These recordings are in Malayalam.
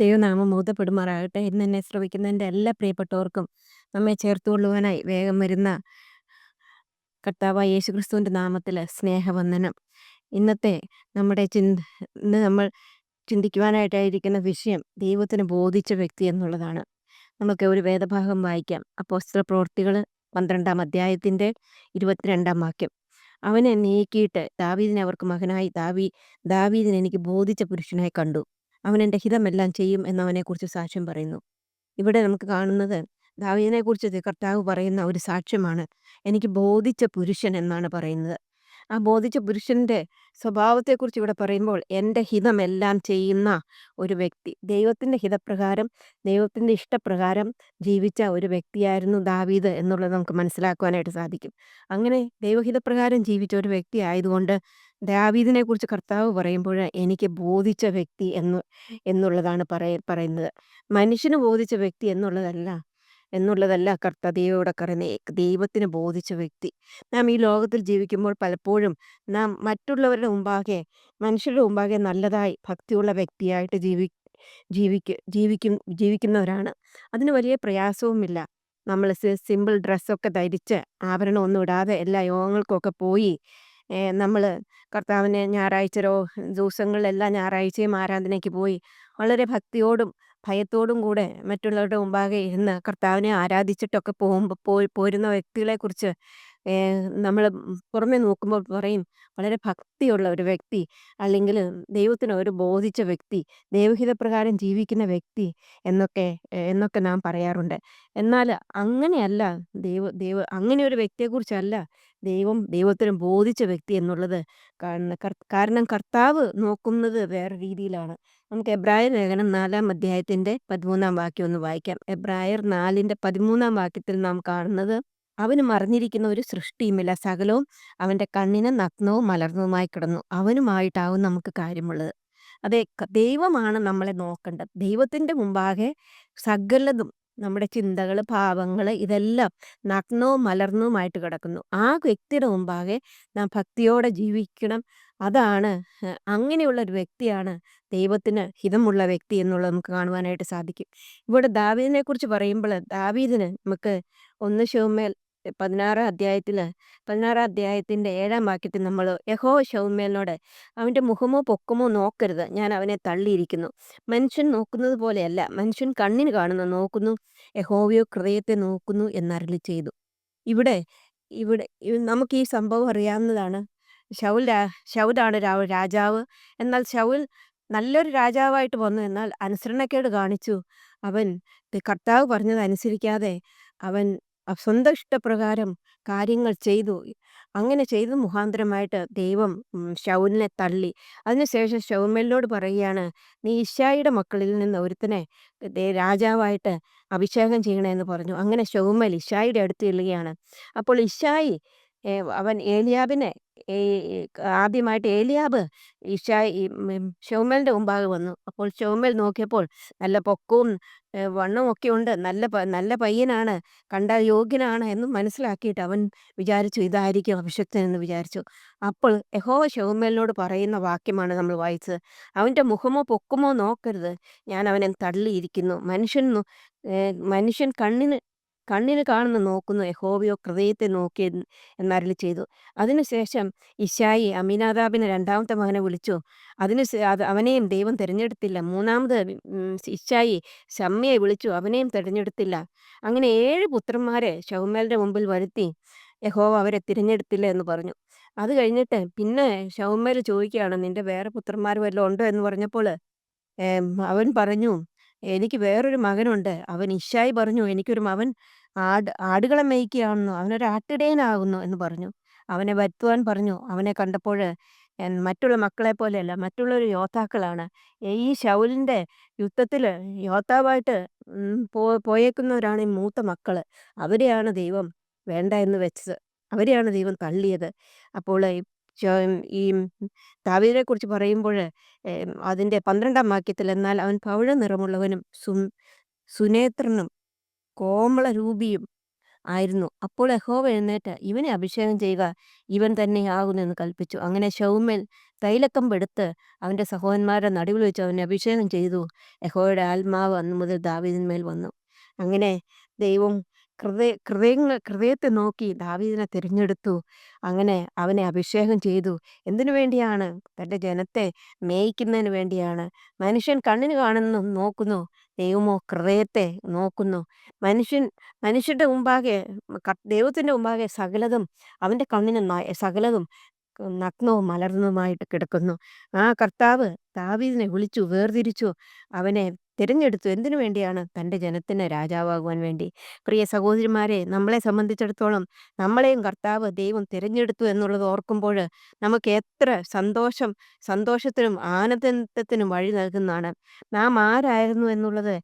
ദൈവനാമം മഹത്വപ്പെടുമാറാകട്ടെ. ഇന്ന് എന്നെ ശ്രവിക്കുന്ന എൻ്റെ എല്ലാ പ്രിയപ്പെട്ടവർക്കും നമ്മെ ചേർത്തുകൊള്ളുവാനായി വേഗം വരുന്ന കർത്താവായ യേശുക്രിസ്തുവിൻ്റെ നാമത്തിൽ സ്നേഹവന്ദനം. ഇന്നത്തെ നമ്മുടെ ഇന്ന് നമ്മൾ ചിന്തിക്കുവാനായിട്ടായിരിക്കുന്ന വിഷയം ദൈവത്തിന് ബോധിച്ച വ്യക്തി എന്നുള്ളതാണ്. നമുക്ക് ഒരു വേദഭാഗം വായിക്കാം. അപ്പോസ്തല പ്രവൃത്തികൾ 12-ാം അധ്യായത്തിൻ്റെ 22-ാം വാക്യം. അവനെ നീക്കിയിട്ട് ദാവീദിനെ അവർക്ക് മകനായി ദാവീദിനെ എനിക്ക് ബോധിച്ച പുരുഷനായി കണ്ടു. അവൻ എൻ്റെ ഹിതമെല്ലാം ചെയ്യും എന്നവനെക്കുറിച്ച് സാക്ഷ്യം പറയുന്നു. ഇവിടെ നമുക്ക് കാണുന്നത് ദാവീദിനെക്കുറിച്ച് കർത്താവ് പറയുന്ന ഒരു സാക്ഷ്യമാണ്. എനിക്ക് ബോധിച്ച പുരുഷൻ എന്നാണ് പറയുന്നത്. ആ ബോധിച്ച പുരുഷൻ്റെ സ്വഭാവത്തെക്കുറിച്ച് ഇവിടെ പറയുമ്പോൾ എൻ്റെ ഹിതമെല്ലാം ചെയ്യുന്ന ഒരു വ്യക്തി, ദൈവത്തിൻ്റെ ഹിതപ്രകാരം ദൈവത്തിൻ്റെ ഇഷ്ടപ്രകാരം ജീവിച്ച ഒരു വ്യക്തിയായിരുന്നു ദാവീദ് എന്നുള്ളത് നമുക്ക് മനസ്സിലാക്കുവാനായിട്ട് സാധിക്കും. അങ്ങനെ ദൈവഹിതപ്രകാരം ജീവിച്ച ഒരു വ്യക്തി ആയതുകൊണ്ട് ദാവീദിനെക്കുറിച്ച് കർത്താവ് പറയുമ്പോൾ എനിക്ക് ബോധിച്ച വ്യക്തി എന്നുള്ളതാണ് പറയുന്നത്. മനുഷ്യന് ബോധിച്ച വ്യക്തി എന്നുള്ളതല്ല ദൈവം ഇവിടെ പറയുന്നത്. ദൈവത്തിന് ബോധിച്ച വ്യക്തി. നാം ഈ ലോകത്തിൽ ജീവിക്കുമ്പോൾ പലപ്പോഴും നാം മറ്റുള്ളവരുടെ മുമ്പാകെ, മനുഷ്യരുടെ മുമ്പാകെ നല്ലതായി ഭക്തിയുള്ള വ്യക്തിയായിട്ട് ജീവിക്കുന്നവരാണ്. അതിന് വലിയ പ്രയാസവുമില്ല. നമ്മൾ സിമ്പിൾ ഡ്രസ്സൊക്കെ ധരിച്ച് ആഭരണമൊന്നും ഇടാതെ എല്ലാ യോഗങ്ങൾക്കൊക്കെ പോയി നമ്മൾ കർത്താവിനെ ദിവസങ്ങളിലെല്ലാം ഞായറാഴ്ചയും ആരാധനയ്ക്ക് പോയി വളരെ ഭക്തിയോടും ഭയത്തോടും കൂടെ മറ്റുള്ളവരുടെ മുമ്പാകെ ഇരുന്ന് കർത്താവിനെ ആരാധിച്ചിട്ടൊക്കെ പോരുന്ന വ്യക്തികളെക്കുറിച്ച് നമ്മൾ പുറമെ നോക്കുമ്പോൾ പറയും വളരെ ഭക്തിയുള്ള ഒരു വ്യക്തി, അല്ലെങ്കിൽ ദൈവത്തിന് ഒരു ബോധിച്ച വ്യക്തി, ദൈവഹിതപ്രകാരം ജീവിക്കുന്ന വ്യക്തി എന്നൊക്കെ നാം പറയാറുണ്ട്. എന്നാൽ അങ്ങനെയല്ല. അങ്ങനെ ഒരു വ്യക്തിയെക്കുറിച്ചല്ല ദൈവത്തിന് ബോധിച്ച വ്യക്തി എന്നുള്ളത് കാരണം കർത്താവ് നോക്കുന്നത് വേറെ രീതിയിലാണ്. നമുക്ക് എബ്രായർ ലേഖനം 4-ാം അധ്യായത്തിൻ്റെ 13-ാം വാക്യം ഒന്ന് വായിക്കാം. എബ്രായർ 4-ന്റെ 13-ാം വാക്യത്തിൽ നാം കാണുന്നത്, അവന് മറഞ്ഞിരിക്കുന്ന ഒരു സൃഷ്ടിയുമില്ല, സകലവും അവൻ്റെ കണ്ണിന് നഗ്നവും മലർന്നതുമായി കിടന്നു, അവനുമായിട്ടാവും നമുക്ക് കാര്യമുള്ളത്. അതെ, ദൈവമാണ് നമ്മളെ നോക്കേണ്ടത്. ദൈവത്തിൻ്റെ മുമ്പാകെ സകലതും, നമ്മുടെ ചിന്തകൾ, ഭാവങ്ങൾ, ഇതെല്ലാം നഗ്നവും മലർന്നതുമായിട്ട് കിടക്കുന്നു. ആ വ്യക്തിയുടെ മുമ്പാകെ നാം ഭക്തിയോടെ ജീവിക്കണം. അതാണ് അങ്ങനെയുള്ള ഒരു വ്യക്തിയാണ് ദൈവത്തിന് ഹിതമുള്ള വ്യക്തി എന്നുള്ളത് നമുക്ക് കാണുവാനായിട്ട് സാധിക്കും. ഇവിടെ ദാവീദിനെക്കുറിച്ച് പറയുമ്പോൾ ദാവീദിന് നമുക്ക് 1 ശമൂവേൽ 16-ാം അധ്യായത്തിൻ്റെ 7-ാം വാക്യത്തിൽ നമ്മൾ, യഹോവ ശമൂവേലിനോട്, അവൻ്റെ മുഖമോ പൊക്കമോ നോക്കരുത്, ഞാൻ അവനെ തള്ളിയിരിക്കുന്നു. മനുഷ്യൻ നോക്കുന്നത് പോലെയല്ല, മനുഷ്യൻ കണ്ണിന് കാണുന്ന നോക്കുന്നു, യഹോവയോ ഹൃദയത്തെ നോക്കുന്നു എന്നരുളി ചെയ്തു. ഇവിടെ ഇവിടെ നമുക്ക് ഈ സംഭവം അറിയാവുന്നതാണ്. ശൗലാണ് രാജാവ്. എന്നാൽ ശൗൽ നല്ലൊരു രാജാവായിട്ട് വന്നു. എന്നാൽ അനുസരണക്കേട് കാണിച്ചു. അവൻ കർത്താവ് പറഞ്ഞത് അനുസരിക്കാതെ അവൻ സ്വന്തം ഇഷ്ടപ്രകാരം കാര്യങ്ങൾ ചെയ്തു. അങ്ങനെ ചെയ്ത് മുഖാന്തരമായിട്ട് ദൈവം ശൗലിനെ തള്ളി. അതിനുശേഷം ശമൂവേലിനോട് പറയുകയാണ്, നീ യിശ്ശായിയുടെ മക്കളിൽ നിന്ന് ഒരുത്തനെ രാജാവായിട്ട് അഭിഷേകം ചെയ്യണമെന്ന് പറഞ്ഞു. അങ്ങനെ ശമൂവേൽ യിശ്ശായിയുടെ അടുത്ത് ചെല്ലുകയാണ്. അപ്പോൾ യിശ്ശായി അവൻ ഏലിയാബിനെ ആദ്യമായിട്ട് ഏലിയാബ് ശമൂവേലിൻ്റെ മുമ്പാകെ വന്നു. അപ്പോൾ ശമൂവേൽ നോക്കിയപ്പോൾ നല്ല പൊക്കവും വണ്ണമൊക്കെ ഉണ്ട്, നല്ല പയ്യനാണ്, കണ്ടാൽ യോഗ്യനാണ് എന്ന് മനസ്സിലാക്കിയിട്ട് അവൻ വിചാരിച്ചു, ഇതായിരിക്കും അഭിഷിക്തൻ എന്ന് വിചാരിച്ചു. അപ്പോൾ യഹോവ ശമൂവേലിനോട് പറയുന്ന വാക്യമാണ് നമ്മൾ വായിച്ചത്. അവൻ്റെ മുഖമോ പൊക്കമോ നോക്കരുത്, ഞാൻ അവനെ തള്ളിയിരിക്കുന്നു. മനുഷ്യൻ കണ്ണിന് കാണുന്ന നോക്കുന്നു, യഹോവയോ ഹൃദയത്തെ നോക്കി എന്നരുളി ചെയ്തു. അതിനുശേഷം യിശ്ശായി അമ്മീനാദാബിനെ 2-ാമത്തെ മകനെ വിളിച്ചു. അവനെയും ദൈവം തിരഞ്ഞെടുത്തില്ല. 3-ാമത് യിശ്ശായി ശമ്മയെ വിളിച്ചു, അവനെയും തിരഞ്ഞെടുത്തില്ല. അങ്ങനെ 7 പുത്രന്മാരെ ശമൂവേലിൻ്റെ മുമ്പിൽ വരുത്തി, യഹോവ അവരെ തിരഞ്ഞെടുത്തില്ല എന്ന് പറഞ്ഞു. അത് കഴിഞ്ഞിട്ട് പിന്നെ ശമൂവേൽ ചോദിക്കുകയാണ്, നിന്റെ വേറെ പുത്രന്മാർ വല്ലതും ഉണ്ടോ എന്ന് പറഞ്ഞപ്പോൾ അവൻ പറഞ്ഞു, എനിക്ക് വേറൊരു മകനുണ്ട്. യിശ്ശായി പറഞ്ഞു, എനിക്കൊരു മകൻ ആടുകളെ മേയ്ക്കുകയാണെന്നോ, അവനൊരു ആട്ടിടയനാകുന്നു എന്ന് പറഞ്ഞു. അവനെ വരുത്തുവാൻ പറഞ്ഞു. അവനെ കണ്ടപ്പോൾ മറ്റുള്ള മക്കളെ പോലെയല്ല, മറ്റുള്ളൊരു യോദ്ധാക്കളാണ്. ഈ ശൗലിൻ്റെ യുദ്ധത്തിൽ യോദ്ധാവായിട്ട് പോയേക്കുന്നവരാണ് ഈ മൂത്ത മക്കൾ. അവരെയാണ് ദൈവം വേണ്ട എന്ന് വെച്ചത്. അവരെയാണ് ദൈവം തള്ളിയത്. അപ്പോൾ ഈ ദാവീദിനെക്കുറിച്ച് പറയുമ്പോൾ അതിൻ്റെ 12-ാം വാക്യത്തിൽ, എന്നാൽ അവൻ പവിഴ നിറമുള്ളവനും സുനേത്രനും കോമളരൂപിയും ആയിരുന്നു. അപ്പോൾ യഹോവ എഴുന്നേറ്റ് ഇവനെ അഭിഷേകം ചെയ്യുക, ഇവൻ തന്നെയാകുന്നു എന്ന് കൽപ്പിച്ചു. അങ്ങനെ ശൗമേൽ തൈലക്കമ്പെടുത്ത് അവന്റെ സഹോദരന്മാരുടെ നടുവിൽ വെച്ച് അവനെ അഭിഷേകം ചെയ്തു. യഹോവയുടെ ആത്മാവ് അന്നു മുതൽ ദാവീദിന്മേൽ വന്നു. അങ്ങനെ ദൈവം ഹൃദയത്തെ നോക്കി ദാവീദിനെ തിരഞ്ഞെടുത്തു. അങ്ങനെ അവനെ അഭിഷേകം ചെയ്തു. എന്തിനു വേണ്ടിയാണ്? തൻ്റെ ജനത്തെ മേയിക്കുന്നതിന് വേണ്ടിയാണ്. മനുഷ്യൻ കണ്ണിന് കാണുന്നു നോക്കുന്നു, ദൈവമോ ഹൃദയത്തെ നോക്കുന്നു. മനുഷ്യൻ മനുഷ്യന്റെ മുമ്പാകെ ദൈവത്തിന്റെ മുമ്പാകെ സകലതും അവന്റെ കണ്ണിന് സകലതും നഗ്നവും മലർന്നതുമായിട്ട് കിടക്കുന്നു. ആ കർത്താവ് ദാവീദിനെ വിളിച്ചു, വേർതിരിച്ചു, അവനെ തിരഞ്ഞെടുത്തു. എന്തിനു വേണ്ടിയാണ്? തൻ്റെ ജനത്തിന് രാജാവാകുവാൻ വേണ്ടി. പ്രിയ സഹോദരിമാരെ, നമ്മളെ സംബന്ധിച്ചിടത്തോളം നമ്മളെയും കർത്താവ് ദൈവം തിരഞ്ഞെടുത്തു എന്നുള്ളത് ഓർക്കുമ്പോൾ നമുക്ക് എത്ര സന്തോഷത്തിനും ആനന്ദത്തിനും വഴി നൽകുന്നതാണ്. നാം ആരായിരുന്നു എന്നുള്ളത്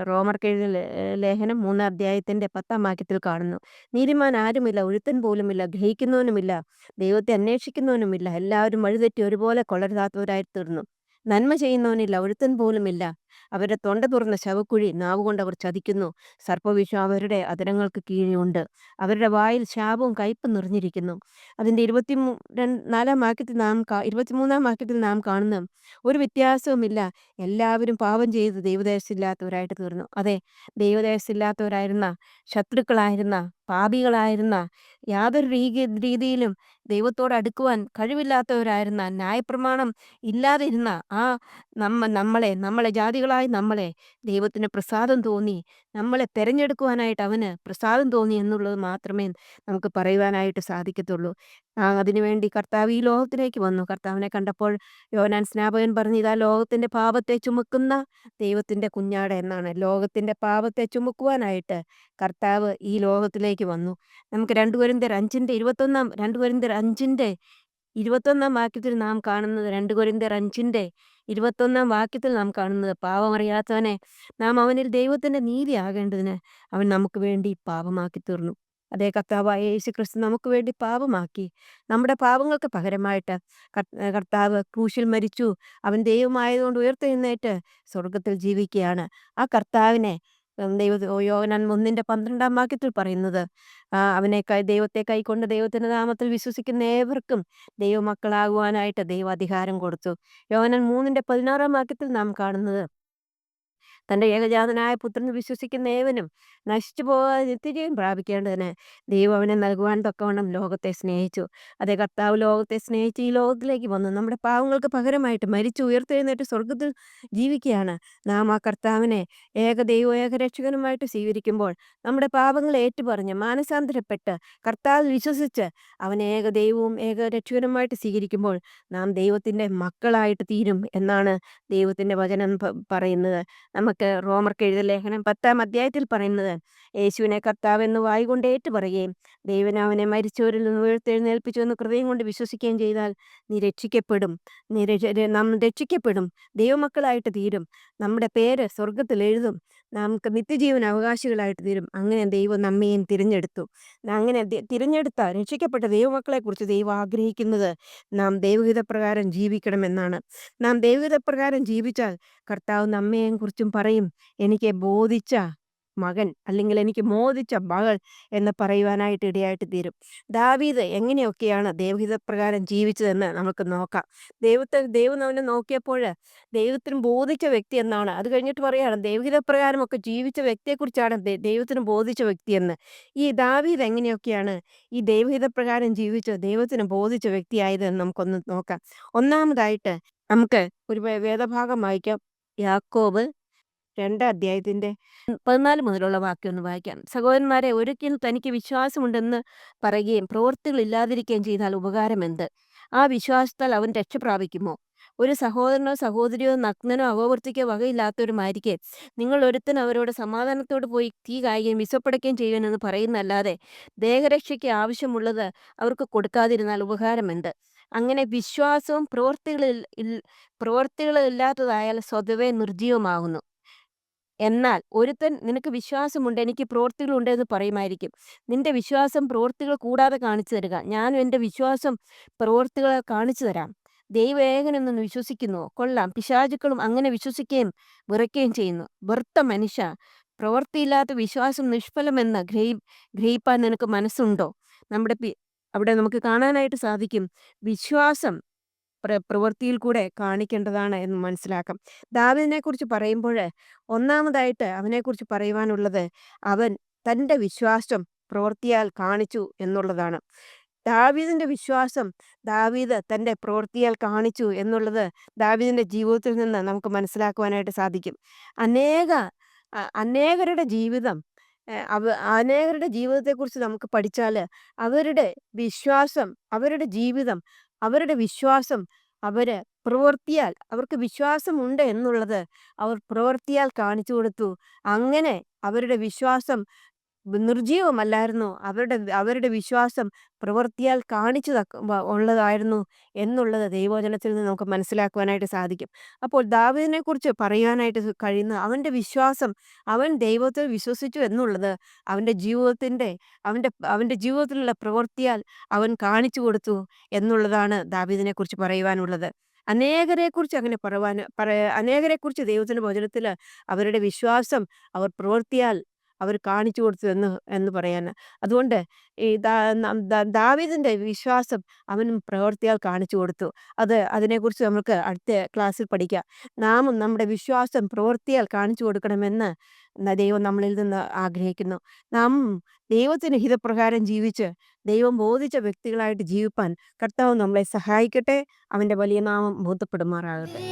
റോമർക്കെഴുതിയ ലേഖനം 3 അധ്യായത്തിൻ്റെ 10 വാക്യത്തിൽ കാണുന്നു. നീതിമാൻ ആരുമില്ല, ഒരുത്തൻ പോലുമില്ല, ഗ്രഹിക്കുന്നവനുമില്ല, ദൈവത്തെ അന്വേഷിക്കുന്നവനുമില്ല, എല്ലാവരും വഴിതെറ്റി ഒരുപോലെ കൊള്ളരുതാത്തവരായി തീർന്നു. നന്മ ചെയ്യുന്നവനില്ല, ഒരുത്തൻ പോലുമില്ല. അവരുടെ തൊണ്ട തുറന്ന ശവക്കുഴി, നാവുകൊണ്ട് അവർ ചതിക്കുന്നു. സർപ്പവിഷം അവരുടെ അധരങ്ങൾക്ക് കീഴിലുണ്ട്. അവരുടെ വായിൽ ശാപവും കയ്പും നിറഞ്ഞിരിക്കുന്നു. അതിൻ്റെ 24-ാം വാക്യത്തിൽ 23-ാം വാക്യത്തിൽ നാം കാണുന്ന ഒരു വ്യത്യാസവുമില്ല, എല്ലാവരും പാപം ചെയ്ത് ദൈവദേശമില്ലാത്തവരായിട്ട് തീർന്നു. അതെ, ദൈവദേശമില്ലാത്തവരായിരുന്ന, ശത്രുക്കളായിരുന്ന, പാപികളായിരുന്ന, യാതൊരു രീതിയിലും ദൈവത്തോട് അടുക്കുവാൻ കഴിവില്ലാത്തവരായിരുന്ന, ന്യായപ്രമാണം ഇല്ലാതിരുന്ന ആ നമ്മളെ ജാതികളായി നമ്മളെ ദൈവത്തിന് പ്രസാദം തോന്നി, നമ്മളെ തെരഞ്ഞെടുക്കുവാനായിട്ട് അവന് പ്രസാദം തോന്നി എന്നുള്ളത് മാത്രമേ നമുക്ക് പറയുവാനായിട്ട് സാധിക്കത്തുള്ളൂ. അതിനുവേണ്ടി കർത്താവ് ഈ ലോകത്തിലേക്ക് വന്നു. കർത്താവിനെ കണ്ടപ്പോൾ യോഹന്നാൻ സ്നാപകൻ പറഞ്ഞു, ഇതാ ലോകത്തിൻ്റെ പാപത്തെ ചുമക്കുന്ന ദൈവത്തിൻ്റെ കുഞ്ഞാട് എന്നാണ്. ലോകത്തിൻ്റെ പാപത്തെ ചുമക്കുവാനായിട്ട് കർത്താവ് ഈ ലോകത്തിലേക്ക് വന്നു. നമുക്ക് 2 കൊരിന്ത്യർ 5-ന്റെ 21-ാം വാക്യത്തിൽ നാം കാണുന്നത്, 2 കൊരിന്ത്യർ 5-ന്റെ 21-ാം വാക്യത്തിൽ നാം കാണുന്നത്, പാപമറിയാത്തവനെ നാം അവനിൽ ദൈവത്തിൻ്റെ നീതിയാകേണ്ടതിന് അവൻ നമുക്ക് വേണ്ടി പാപമാക്കി തീർന്നു. അതേ, കർത്താവായ യേശുക്രിസ്തു നമുക്ക് വേണ്ടി പാപമാക്കി. നമ്മുടെ പാപങ്ങൾക്ക് പകരമായിട്ട് കർത്താവ് ക്രൂശിൽ മരിച്ചു. അവൻ ദൈവമായതുകൊണ്ട് ഉയർത്തെഴുന്നേറ്റ് സ്വർഗത്തിൽ ജീവിക്കുകയാണ്. ആ കർത്താവിനെ യോഹന്നാൻ 1-ന്റെ 12-ാം വാക്യത്തിൽ പറയുന്നത്, ദൈവത്തെ കൈക്കൊണ്ട് ദൈവത്തിന്റെ നാമത്തിൽ വിശ്വസിക്കുന്ന ഏവർക്കും ദൈവമക്കളാകുവാനായിട്ട് ദൈവം അധികാരം കൊടുത്തു. യോഹന്നാൻ 3-ന്റെ 16-ാം വാക്യത്തിൽ നാം കാണുന്നത്, തൻ്റെ ഏകജാതനായ പുത്രനിൽ വിശ്വസിക്കുന്ന ഏവനും നശിച്ചു പോകാതെ നിത്യജീവൻ പ്രാപിക്കേണ്ടതിന് ദൈവം അവനെ നൽകുവാൻ തക്കവണ്ണം ലോകത്തെ സ്നേഹിച്ചു. അതേ, കർത്താവ് ലോകത്തെ സ്നേഹിച്ച് ഈ ലോകത്തിലേക്ക് വന്നു. നമ്മുടെ പാവങ്ങൾക്ക് പകരമായിട്ട് മരിച്ചു ഉയർത്തെഴുന്നേറ്റ് സ്വർഗത്തിൽ ജീവിക്കുകയാണ്. നാം ആ കർത്താവിനെ ഏകദൈവവും ഏകരക്ഷകനുമായിട്ട് സ്വീകരിക്കുമ്പോൾ, നമ്മുടെ പാപങ്ങളെ ഏറ്റുപറഞ്ഞ് മാനസാന്തരപ്പെട്ട് കർത്താവിൽ വിശ്വസിച്ച് അവനെ ഏകദൈവവും ഏകരക്ഷകനുമായിട്ട് സ്വീകരിക്കുമ്പോൾ നാം ദൈവത്തിൻ്റെ മക്കളായിട്ട് തീരും എന്നാണ് ദൈവത്തിൻ്റെ വചനം പറയുന്നത്. നമുക്ക് റോമർക്ക് എഴുതിയ ലേഖനം 10-ാം അധ്യായത്തിൽ പറയുന്നത്, യേശുവിനെ കർത്താവ് എന്ന് വായ്കൊണ്ട് ഏറ്റു പറയുകയും ദൈവം അവനെ മരിച്ചവരിൽ നിന്ന് ഉയർത്തെഴുന്നേൽപ്പിച്ചു എന്ന് ഹൃദയം കൊണ്ട് വിശ്വസിക്കുകയും ചെയ്താൽ നാം രക്ഷിക്കപ്പെടും, ദൈവമക്കളായിട്ട് തീരും, നമ്മുടെ പേര് സ്വർഗത്തിൽ എഴുതും, നമുക്ക് നിത്യജീവൻ അവകാശികളായിട്ട് തീരും. അങ്ങനെ ദൈവം നമ്മയും തിരഞ്ഞെടുത്തു. അങ്ങനെ തിരഞ്ഞെടുത്ത രക്ഷിക്കപ്പെട്ട ദൈവമക്കളെക്കുറിച്ച് ദൈവം ആഗ്രഹിക്കുന്നത് നാം ദൈവഹിതപ്രകാരം ജീവിക്കണമെന്നാണ്. നാം ദൈവഹിതപ്രകാരം ജീവിച്ചാൽ കർത്താവ് നമ്മയെയും കുറിച്ചും പറയും, എനിക്ക് ബോധിച്ച മകൻ, അല്ലെങ്കിൽ എനിക്ക് മോദിച്ച മകൾ എന്ന് പറയുവാനായിട്ട് ഇടയായിട്ട് തീരും. ദാവീദ് എങ്ങനെയൊക്കെയാണ് ദൈവഹിതപ്രകാരം ജീവിച്ചതെന്ന് നമുക്ക് നോക്കാം. ദൈവം അവനെ നോക്കിയപ്പോൾ ദൈവത്തിന് ബോധിച്ച വ്യക്തി എന്നാണ്. അത് കഴിഞ്ഞിട്ട് പറയുകയാണ്, ദൈവഹിതപ്രകാരമൊക്കെ ജീവിച്ച വ്യക്തിയെക്കുറിച്ചാണ് ദൈവത്തിന് ബോധിച്ച വ്യക്തിയെന്ന്. ഈ ദാവീദ് എങ്ങനെയൊക്കെയാണ് ഈ ദൈവഹിതപ്രകാരം ജീവിച്ച് ദൈവത്തിന് ബോധിച്ച വ്യക്തിയായതെന്ന് നമുക്കൊന്ന് നോക്കാം. ഒന്നാമതായിട്ട് നമുക്ക് ഒരു വേദഭാഗം വായിക്കാം. യാക്കോബ് 2 അധ്യായത്തിൻ്റെ 14 മുതലുള്ള വാക്യം ഒന്ന് വായിക്കാം. സഹോദരന്മാരെ, ഒരിക്കൽ തനിക്ക് വിശ്വാസമുണ്ടെന്ന് പറയുകയും പ്രവൃത്തികൾ ഇല്ലാതിരിക്കുകയും ചെയ്താൽ ഉപകാരമെന്ത്? ആ വിശ്വാസത്താൽ അവൻ രക്ഷ പ്രാപിക്കുമോ? ഒരു സഹോദരനോ സഹോദരിയോ നഗ്നനോ അപവർത്തിക്കോ വകയില്ലാത്തവരുമായിരിക്കെ നിങ്ങൾ ഒരുത്തൻ അവരോട് സമാധാനത്തോട് പോയി തീ കായുകയും വിശപ്പടയ്ക്കുകയും ചെയ്യുമെന്ന് പറയുന്നല്ലാതെ ദേഹരക്ഷയ്ക്ക് ആവശ്യമുള്ളത് അവർക്ക് കൊടുക്കാതിരുന്നാൽ ഉപകാരമെന്ത്? അങ്ങനെ വിശ്വാസവും പ്രവൃത്തികളില്ലാത്തതായാൽ സ്വതവേ നിർജ്ജീവമാകുന്നു. എന്നാൽ ഒരുത്തൻ നിനക്ക് വിശ്വാസമുണ്ട്, എനിക്ക് പ്രവൃത്തികളുണ്ട് എന്ന് പറയുമായിരിക്കും. നിന്റെ വിശ്വാസം പ്രവൃത്തികൾ കൂടാതെ കാണിച്ചു തരിക, ഞാനും എൻ്റെ വിശ്വാസം പ്രവൃത്തികളെ കാണിച്ചു തരാം. ദൈവം ഏകനെന്ന് വിശ്വസിക്കുന്നുവോ? കൊള്ളാം. പിശാചുക്കളും അങ്ങനെ വിശ്വസിക്കുകയും വിറയ്ക്കുകയും ചെയ്യുന്നു. വെറുത്ത മനുഷ്യ, പ്രവൃത്തിയില്ലാത്ത വിശ്വാസം നിഷ്ഫലമെന്ന് ഗ്രഹിപ്പാൻ നിനക്ക് മനസ്സുണ്ടോ? നമ്മുടെ അവിടെ നമുക്ക് കാണാനായിട്ട് സാധിക്കും. വിശ്വാസം പ്രവൃത്തിയിൽ കൂടെ കാണിക്കേണ്ടതാണ് എന്ന് മനസ്സിലാക്കാം. ദാവീദിനെക്കുറിച്ച് പറയുമ്പോഴ് ഒന്നാമതായിട്ട് അവനെക്കുറിച്ച് പറയുവാനുള്ളത്, അവൻ തൻ്റെ വിശ്വാസം പ്രവൃത്തിയാൽ കാണിച്ചു എന്നുള്ളതാണ്. ദാവീദിന്റെ വിശ്വാസം ദാവീദ് തൻ്റെ പ്രവൃത്തിയാൽ കാണിച്ചു എന്നുള്ളത് ദാവീദിന്റെ ജീവിതത്തിൽ നിന്ന് നമുക്ക് മനസ്സിലാക്കുവാനായിട്ട് സാധിക്കും. അനേക അനേകരുടെ ജീവിതം, അനേകരുടെ ജീവിതത്തെക്കുറിച്ച് നമുക്ക് പഠിച്ചാൽ അവരുടെ വിശ്വാസം, അവരുടെ ജീവിതം, അവരുടെ വിശ്വാസം അവര് പ്രവൃത്തിയാൽ, അവർക്ക് വിശ്വാസമുണ്ട് എന്നുള്ളത് അവർ പ്രവൃത്തിയാൽ കാണിച്ചു കൊടുത്തു. അങ്ങനെ അവരുടെ വിശ്വാസം നിർജ്ജീവമല്ലായിരുന്നു. അവരുടെ വിശ്വാസം പ്രവൃത്തിയാൽ കാണിച്ചു ഉള്ളതായിരുന്നു എന്നുള്ളത് ദൈവവചനത്തിൽ നിന്ന് നമുക്ക് മനസ്സിലാക്കുവാനായിട്ട് സാധിക്കും. അപ്പോൾ ദാവീദിനെക്കുറിച്ച് പറയുവാനായിട്ട് കഴിയുന്ന അവൻ്റെ വിശ്വാസം, അവൻ ദൈവത്തിൽ വിശ്വസിച്ചു എന്നുള്ളത് അവൻ്റെ അവൻ്റെ ജീവിതത്തിലുള്ള പ്രവൃത്തിയാൽ അവൻ കാണിച്ചു കൊടുത്തു എന്നുള്ളതാണ് ദാവീദിനെക്കുറിച്ച് പറയുവാനുള്ളത്. അനേകരെക്കുറിച്ച് അങ്ങനെ അനേകരെക്കുറിച്ച് ദൈവത്തിൻ്റെ വചനത്തിൽ അവരുടെ വിശ്വാസം അവർ പ്രവൃത്തിയാൽ അവർ കാണിച്ചു കൊടുത്തു എന്ന് പറയാന്. അതുകൊണ്ട് ഈ ദാവീദിന്റെ വിശ്വാസം അവനും പ്രവൃത്തിയാൽ കാണിച്ചു കൊടുത്തു. അതിനെക്കുറിച്ച് നമുക്ക് അടുത്ത ക്ലാസ്സിൽ പഠിക്കാം. നാമും നമ്മുടെ വിശ്വാസം പ്രവൃത്തിയാൽ കാണിച്ചു കൊടുക്കണമെന്ന് ദൈവം നമ്മളിൽ നിന്ന് ആഗ്രഹിക്കുന്നു. നാം ദൈവത്തിന് ഹിതപ്രകാരം ജീവിച്ച് ദൈവം ബോധിച്ച വ്യക്തികളായിട്ട് ജീവിപ്പാൻ കർത്താവ് നമ്മളെ സഹായിക്കട്ടെ. അവൻ്റെ വലിയ നാമം ബോധപ്പെടുമാറാകട്ടെ.